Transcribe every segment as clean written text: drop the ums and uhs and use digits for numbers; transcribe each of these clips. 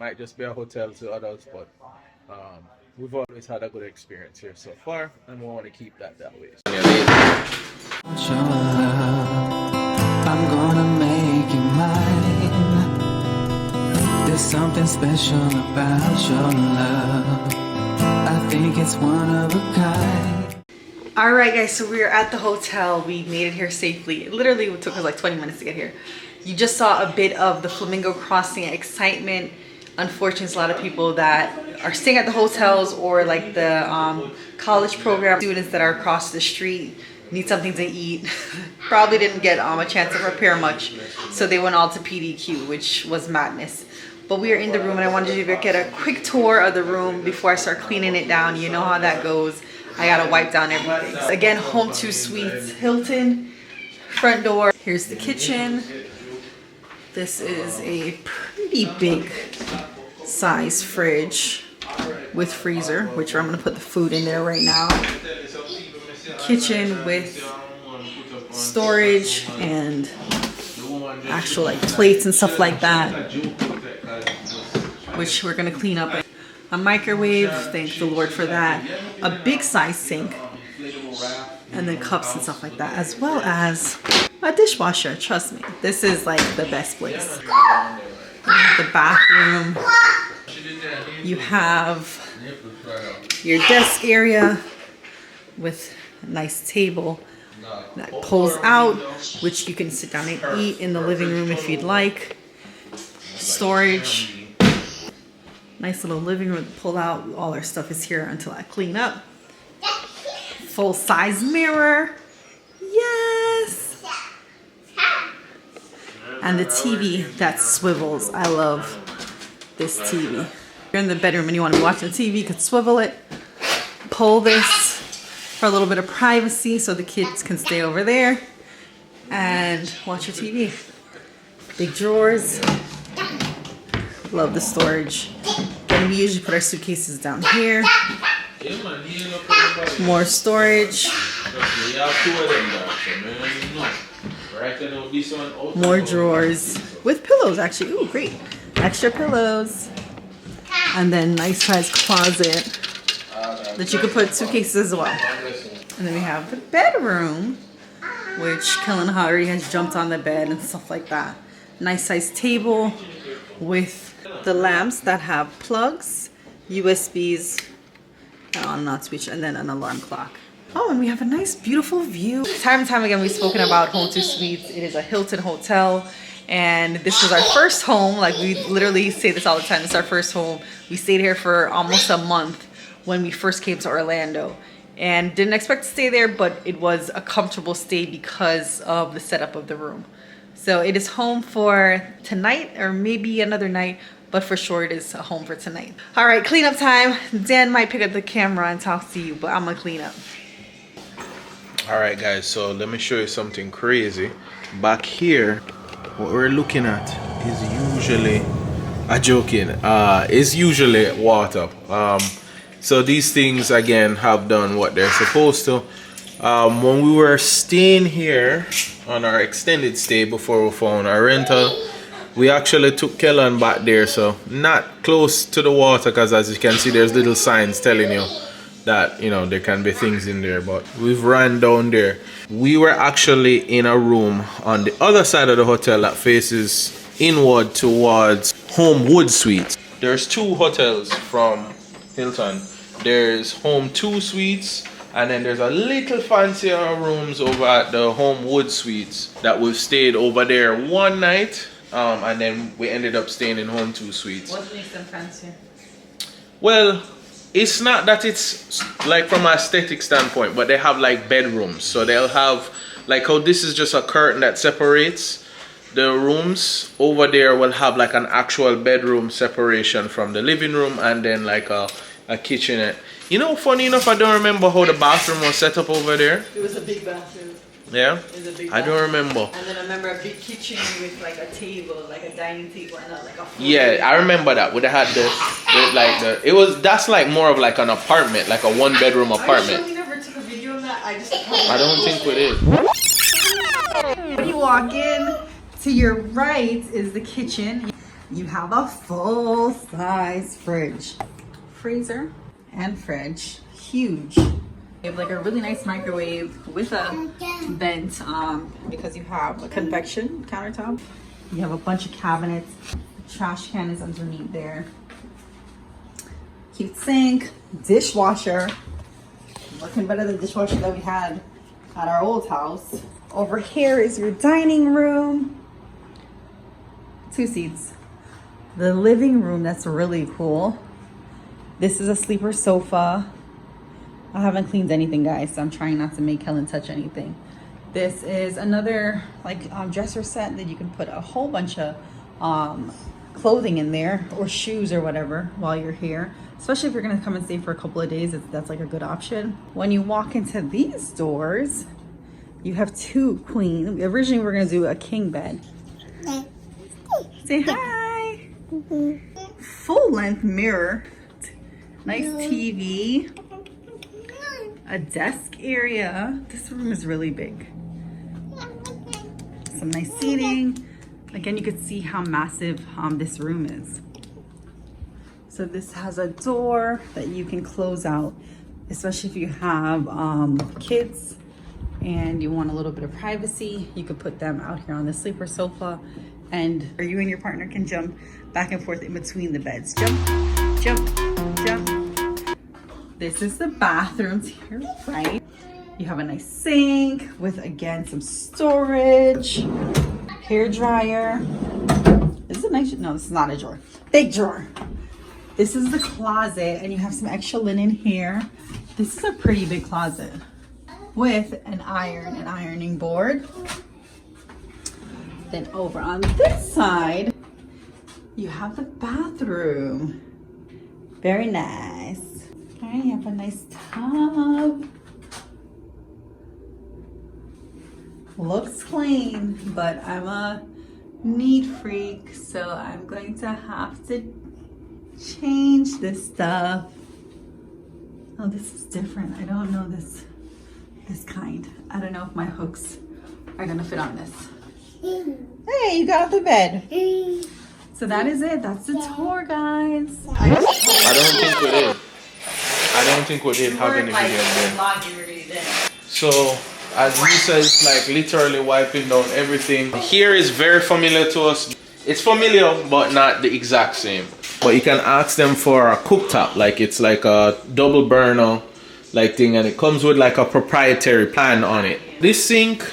Might just be a hotel to others, but we've always had a good experience here so far, and we want to keep that way. Your love, I'm gonna make you mine. There's something special about your love. I think it's one of a kind. All right, guys, so we're at the hotel. We made it here safely. It literally took us like 20 minutes to get here. You just saw a bit of the Flamingo Crossing excitement. Unfortunately, there's a lot of people that are staying at the hotels or like the college program students that are across the street need something to eat. Probably didn't get a chance to prepare much, so they went all to PDQ, which was madness. But we are in the room, and I wanted you to get a quick tour of the room before I start cleaning it down. You know how that goes. I gotta wipe down everything. So again, Home2Suites Hilton, front door. Here's the kitchen. This is a pretty big size fridge with freezer, which I'm gonna put the food in there right now. Kitchen with storage and actual like plates and stuff like that, which we're gonna clean up. A microwave, thank the Lord for that. A big size sink, and then cups and stuff like that, as well as a dishwasher. Trust me, this is like the best place. The bathroom. You have your desk area with a nice table that pulls out, which you can sit down and eat in the living room if you'd like. Storage. Nice little living room to pull out. All our stuff is here until I clean up. Full size mirror. Yes. And the TV that swivels. I love this TV. If you're in the bedroom and you want to watch the TV, you could swivel it. Pull this for a little bit of privacy so the kids can stay over there and watch your TV. Big drawers. Love the storage. And we usually put our suitcases down here. More storage. More drawers with pillows, actually. Ooh, great. Extra pillows. And then nice size closet that you could put suitcases as well. And then we have the bedroom, which Kellan already has jumped on the bed and stuff like that. Nice size table with the lamps that have plugs, USBs, on not switch, and then an alarm clock. Oh, and we have a nice, beautiful view. Time and time again, we've spoken about Home2Suites. It is a Hilton hotel, and this was our first home. Like, we literally say this all the time. It's our first home. We stayed here for almost a month when we first came to Orlando, and didn't expect to stay there, but it was a comfortable stay because of the setup of the room. So it is home for tonight, or maybe another night, but for sure it is a home for tonight. All right, cleanup time. Dan might pick up the camera and talk to you, but I'm gonna clean up. All right, guys, so let me show you something crazy. Back here, what we're looking at is usually, I'm joking, is usually water. So these things, again, have done what they're supposed to. When we were staying here on our extended stay before we found our rental, we actually took Kellan back there, so not close to the water, because as you can see, there's little signs telling you that, you know, there can be things in there, but we've ran down there. We were actually in a room on the other side of the hotel that faces inward towards Home2Suites. There's two hotels from Hilton. There's Home2Suites, and then there's a little fancier rooms over at the Home2Suites that we've stayed over there one night. And then we ended up staying in Home2Suites. What makes them fancier? Well, it's not that it's like from an aesthetic standpoint, but they have like bedrooms. So they'll have like how this is just a curtain that separates. The rooms over there will have like an actual bedroom separation from the living room, and then like a kitchenette. You know, funny enough, I don't remember how the bathroom was set up over there. It was a big bathroom. Yeah? I don't remember. And then I remember a big kitchen with like a table, like a dining table, and like a floor. Yeah, I remember that. Would have had that's like more of like an apartment, like a one bedroom apartment. Are you sure we never took a video of that? I don't think we did. When you walk in, to your right is the kitchen. you have a full-size fridge, freezer, and fridge. Huge. You have like a really nice microwave with a vent because you have a convection countertop. You have a bunch of cabinets. The trash can is underneath there. Cute sink, dishwasher. Looking better than the dishwasher that we had at our old house. Over here is your dining room. 2 seats. The living room, that's really cool. This is a sleeper sofa. I haven't cleaned anything, guys, so I'm trying not to make Kellan touch anything. This is another like dresser set that you can put a whole bunch of clothing in there, or shoes or whatever while you're here. Especially if you're gonna come and stay for a couple of days, that's like a good option. When you walk into these doors, you have 2 queen. Originally, we were gonna do a king bed. Say hi. Full length mirror. Nice TV. A desk area. This room is really big. Some nice seating. Again, you can see how massive this room is. So this has a door that you can close out, especially if you have kids and you want a little bit of privacy. You could put them out here on the sleeper sofa, and you and your partner can jump back and forth in between the beds. Jump, jump, jump. This is the bathroom to your right. You have a nice sink with, again, some storage, hair dryer. This is a nice, no, this is not a drawer. Big drawer. This is the closet, and you have some extra linen here. This is a pretty big closet with an ironing board. Then over on this side, you have the bathroom. Very nice. Okay, you have a nice tub. Looks clean, but I'm a neat freak, so I'm going to have to change this stuff. Oh, this is different. I don't know this kind. I don't know if my hooks are gonna fit on this. Hey, you got out the bed. So that is it. That's the tour, guys. I don't think we did have any video there. So as Lisa is like literally wiping down everything. Here is very familiar to us. It's familiar, but not the exact same. But you can ask them for a cooktop, like it's like a double burner like thing, and it comes with like a proprietary pan on it. This sink,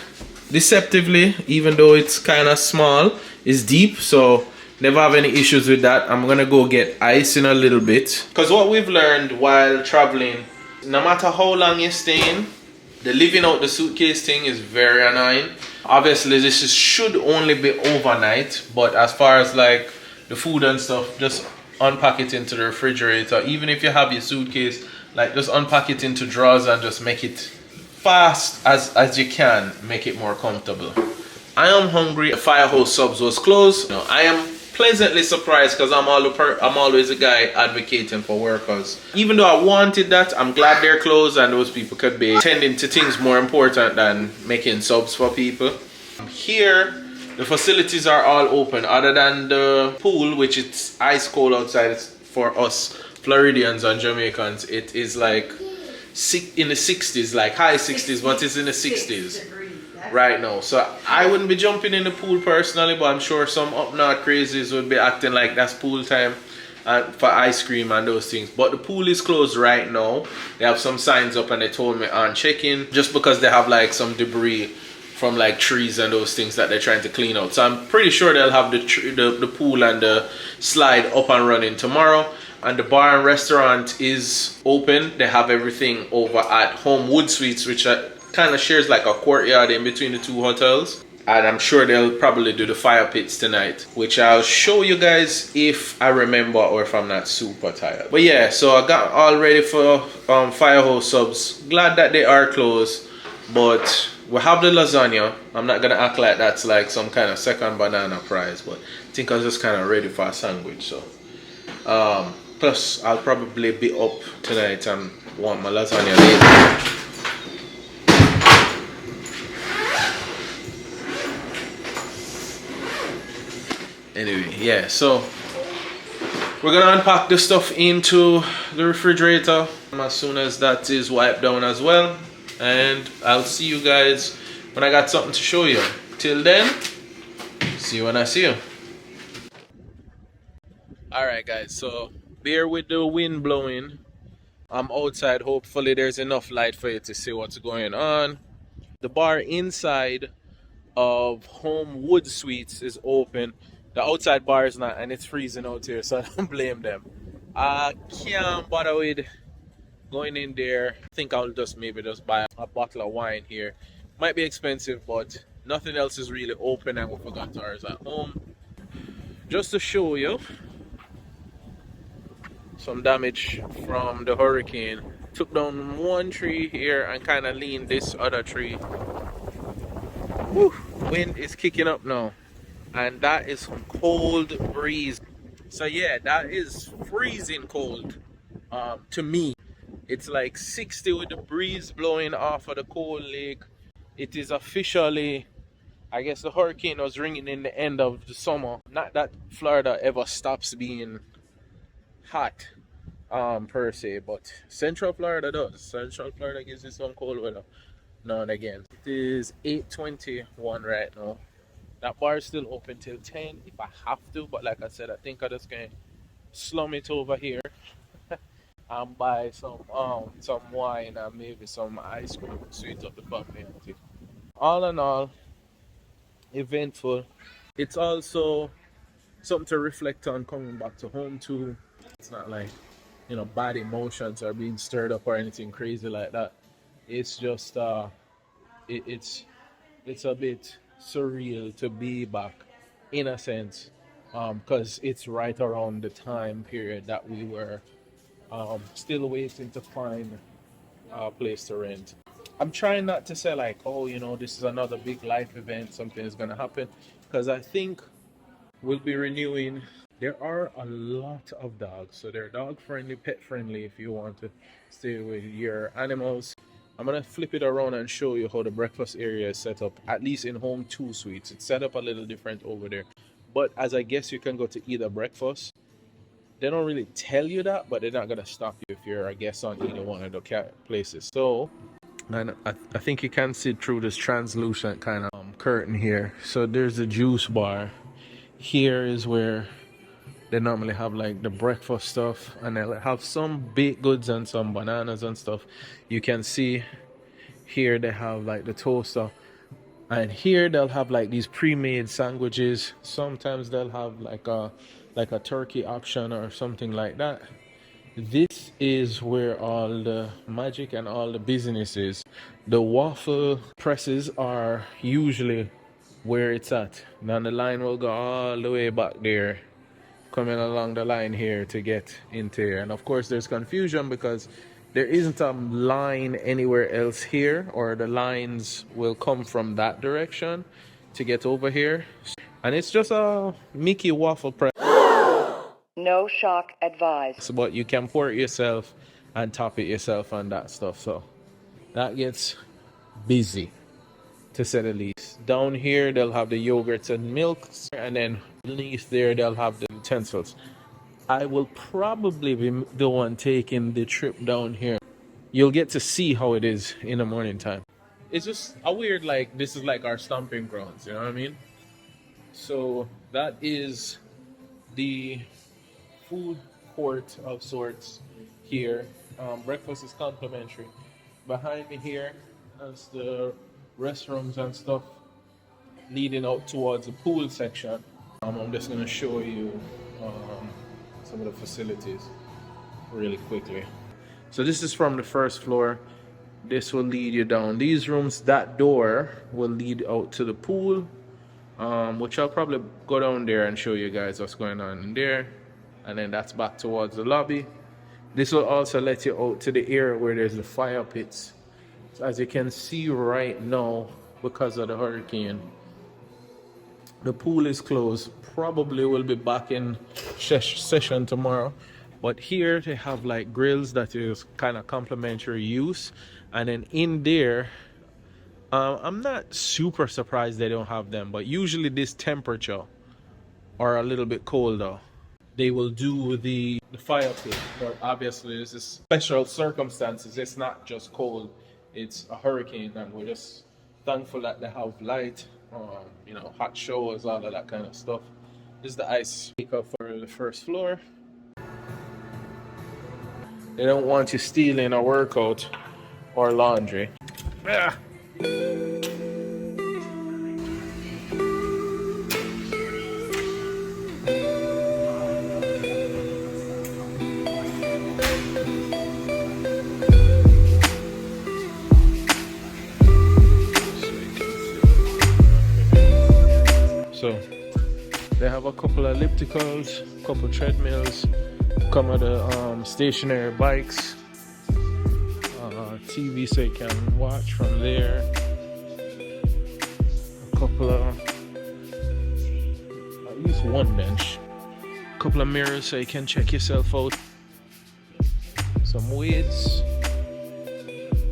deceptively, even though it's kind of small, is deep, so never have any issues with that. I'm gonna go get ice in a little bit, because what we've learned while traveling, no matter how long you're staying, the living out the suitcase thing is very annoying. Obviously this should only be overnight, but as far as like the food and stuff, just unpack it into the refrigerator. Even if you have your suitcase, like just unpack it into drawers and just make it fast as you can, make it more comfortable. I am hungry. The Firehouse Subs was closed. No, I am pleasantly surprised, because I'm always a guy advocating for workers. Even though I wanted that, I'm glad they're closed and those people could be tending to things more important than making subs for people. Here, the facilities are all open other than the pool, which it's ice cold outside for us Floridians and Jamaicans. It is like in the 60s, like high 60s, but it's in the 60s right now. So I wouldn't be jumping in the pool personally, but I'm sure some up north crazies would be acting like that's pool time for ice cream and those things. But the pool is closed right now. They have some signs up and they told me on check-in, just because they have like some debris from like trees and those things that they're trying to clean out. So I'm pretty sure they'll have the pool and the slide up and running tomorrow. And the bar and restaurant is open. They have everything over at Home2Suites, which kind of shares like a courtyard in between the 2 hotels. And I'm sure they'll probably do the fire pits tonight, which I'll show you guys if I remember or if I'm not super tired. But yeah, so I got all ready for Firehouse Subs. Glad that they are closed, but we have the lasagna. I'm not gonna act like that's like some kind of second banana prize, but I think I was just kind of ready for a sandwich. So plus I'll probably be up tonight and want my lasagna later. Anyway, yeah, so we're gonna unpack the stuff into the refrigerator as soon as that is wiped down as well, and I'll see you guys when I got something to show you. Till then, see you when I see you. Alright guys, so bear with the wind blowing. I'm outside, hopefully there's enough light for you to see what's going on. The bar inside of Home2Suites is open. The outside bar is not, and it's freezing out here, so I don't blame them. I can't bother with going in there. I think I'll just maybe just buy a bottle of wine here. Might be expensive, but nothing else is really open, and we forgot ours at home. Just to show you some damage from the hurricane. Took down one tree here and kind of leaned this other tree. Whew, wind is kicking up now, and that is some cold breeze. So yeah, that is freezing cold. To me, it's like 60 with the breeze blowing off of the cold lake. It is officially, I guess the hurricane was ringing in the end of the summer. Not that Florida ever stops being hot per se, but Central Florida does. Central Florida gives you some cold weather now and again. It is 8:21 right now. That bar is still open till 10 if I have to, but like I said, I think I'm just gonna slum it over here and buy some wine and maybe some ice cream to sweet up the family. All in all, eventful. It's also something to reflect on coming back to home too. It's not like, you know, bad emotions are being stirred up or anything crazy like that. It's just it's a bit surreal to be back in a sense, because it's right around the time period that we were still waiting to find a place to rent. I'm trying not to say like, oh, you know, this is another big life event, something is gonna happen, because I think we'll be renewing. There are a lot of dogs, so they're dog friendly, pet friendly if you want to stay with your animals. I'm gonna flip it around and show you how the breakfast area is set up, at least in Home2Suites. It's set up a little different over there, but as I guess you can go to either breakfast. They don't really tell you that, but they're not gonna stop you if you're a guest on either one of the places. So, and I think you can see through this translucent kind of curtain here. So there's the juice bar. Here is where they normally have like the breakfast stuff, and they'll have some baked goods and some bananas and stuff. You can see here they have like the toaster, and here they'll have like these pre-made sandwiches. Sometimes they'll have like a turkey option or something like that. This is where all the magic and all the business is. The waffle presses are usually where it's at. Now the line will go all the way back there, coming along the line here to get into here. And of course there's confusion because there isn't a line anywhere else here, or the lines will come from that direction to get over here. And it's just a Mickey waffle press. No shock advised. But you can pour it yourself and top it yourself and that stuff. So that gets busy, to say the least. Down here they'll have the yogurts and milks, and then beneath there they'll have the utensils. I will probably be the one taking the trip down here. You'll get to see how it is in the morning time. It's just a weird, like, this is like our stomping grounds, you know what I mean? So that is the food court of sorts here. Breakfast is complimentary. Behind me here is the restrooms and stuff leading out towards the pool section. I'm just going to show you some of the facilities really quickly. So this is from the first floor. This will lead you down these rooms. That door will lead out to the pool, which I'll probably go down there and show you guys what's going on in there. And then that's back towards the lobby. This will also let you out to the area where there's the fire pits. So as you can see right now, because of the hurricane, the pool is closed. Probably will be back in session tomorrow. But here they have like grills that is kind of complimentary use. And then in there, I'm not super surprised they don't have them, but usually this temperature or a little bit colder, they will do the fire pit. But obviously, this is special circumstances. It's not just cold; it's a hurricane, and we're just thankful that they have light, hot showers, all of that kind of stuff. This is the ice maker for the first floor. They don't want you stealing a workout or laundry. Ah. So they have a couple of ellipticals, a couple of treadmills, come with the stationary bikes, TV so you can watch from there, a couple of, at least one bench, a couple of mirrors so you can check yourself out, some weights,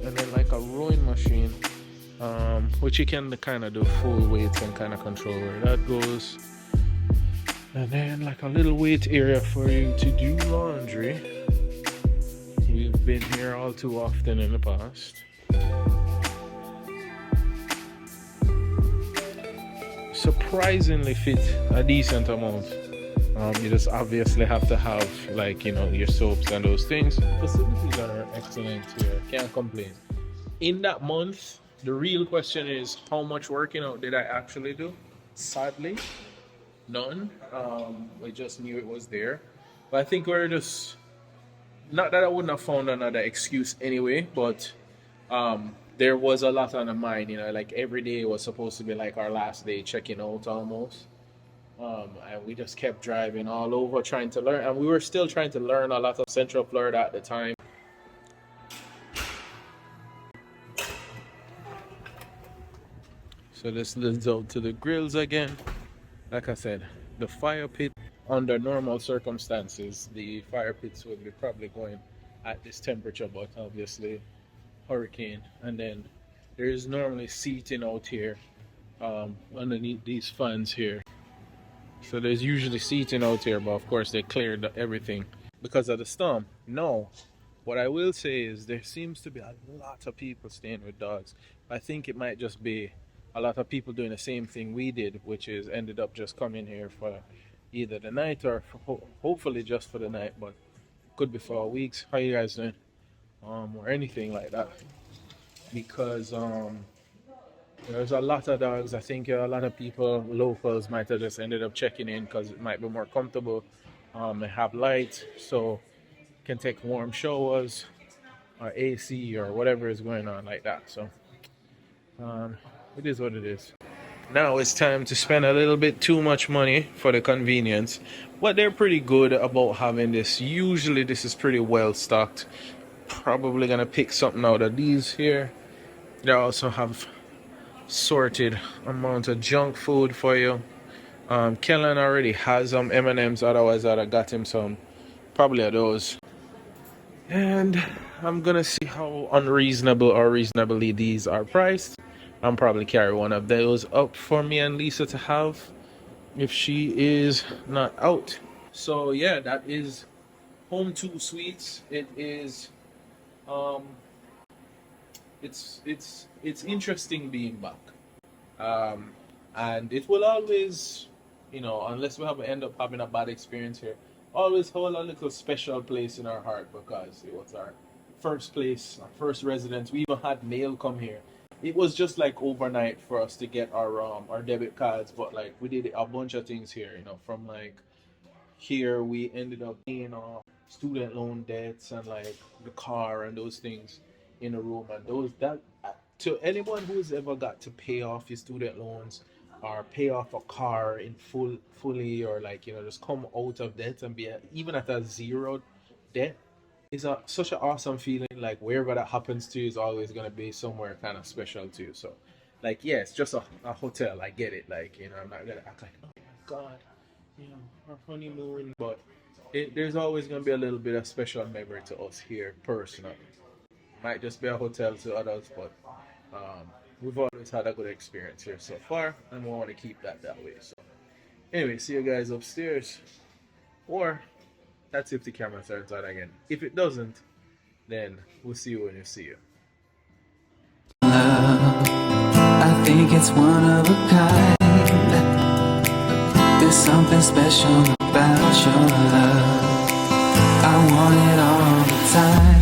and then like a rowing machine, which you can kind of do full weights and kind of control where that goes. And then like a little weight area for you to do laundry. We've been here all too often in the past. Surprisingly fit a decent amount. You just obviously have to have like, your soaps and those things. Facilities are excellent here, can't complain. In that month, the real question is how much working out did I actually do? Sadly, none. I just knew it was there, but I think we're just, not that I wouldn't have found another excuse anyway, but there was a lot on the mind, like every day was supposed to be like our last day checking out almost, and we just kept driving all over trying to learn, and we were still trying to learn a lot of Central Florida at the time. So this leads out to the grills again. Like I said, the fire pit, under normal circumstances, the fire pits would be probably going at this temperature, but obviously hurricane. And then there is normally seating out here underneath these fans here. So there's usually seating out here, but of course they cleared everything because of the storm. No, what I will say is there seems to be a lot of people staying with dogs. I think it might just be a lot of people doing the same thing we did, which is ended up just coming here for either the night or hopefully just for the night, but could be for weeks. How you guys doing? Or anything like that. Because there's a lot of dogs. I think a lot of people, locals, might have just ended up checking in because it might be more comfortable. They have light, so can take warm showers or AC or whatever is going on like that. So it is what it is. Now it's time to spend a little bit too much money for the convenience, but they're pretty good about having this. Usually this is pretty well stocked. Probably gonna pick something out of these here. They also have sorted amount of junk food for you. Kellan already has some M&Ms, otherwise I'd have got him some, probably of those. And I'm gonna see how unreasonable or reasonably these are priced. I'm probably carry one of those up for me and Lisa to have if she is not out. So yeah, that is Home2Suites. It is it's interesting being back. And it will always, unless we end up having a bad experience here, always hold a little special place in our heart because it was our first place, our first residence. We even had mail come here. It was just like overnight for us to get our debit cards, but like we did a bunch of things here, from like here we ended up paying off student loan debts and like the car and those things in a room, and to anyone who's ever got to pay off your student loans or pay off a car in fully or like just come out of debt and be even at a zero debt is such an awesome feeling. Like wherever that happens to you is always going to be somewhere kind of special to you. So like, yeah, it's just a hotel, I get it, like I'm not gonna act like, oh my god, our honeymoon, but there's always going to be a little bit of special memory to us here personally. Might just be a hotel to others, but we've always had a good experience here so far, and we want to keep that way. So Anyway, see you guys upstairs. Or that's if the camera turns on again. If it doesn't, then we'll see you when you see you. I think it's one of a kind. There's something special about your love. I want it all the time.